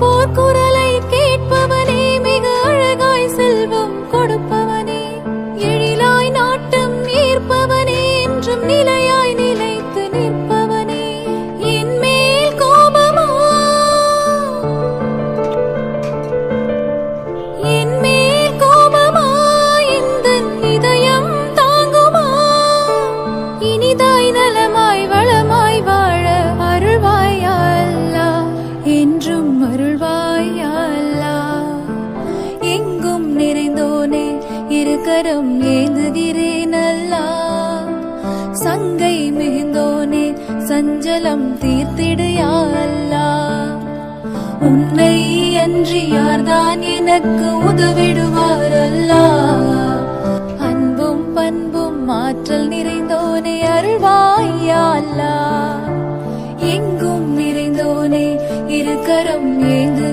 போர்க்குரலை கேட்பவனே, மிக அழகாய் செல்வம் கொடுப்பவனே, எழிலாய் நாட்டம் ஈர்ப்பவனே, என்றும் நிலையாய் நிலைத்து நிற்பவனே. என் மேல் கோபமா, என் மேல் கோபமா, எந்தன் இதயம் தாங்குமா? இனிதாய் நலமாய் வளமாய் வாழ அருள்வாயா அல்லாஹ், என்றும் அருள்வாயா அல்லாஹ். எங்கும் நிறைந்தோனே, இருக்கரம் ஏந்துகிறேன் அல்லாஹ். சங்கை மிகுந்தோனே, சஞ்சலம் தீர்த்திடு யா அல்லாஹ். உன்னை அன்றி யார்தான் எனக்கு உதவிடுவார் அல்லாஹ். அன்பும் பண்பும் ஆற்றல் நிறைந்தோனே, அருள்வாயா அல்லாஹ். எங்கும் நிறைந்தோனே, இருக்கரம் ஏந்து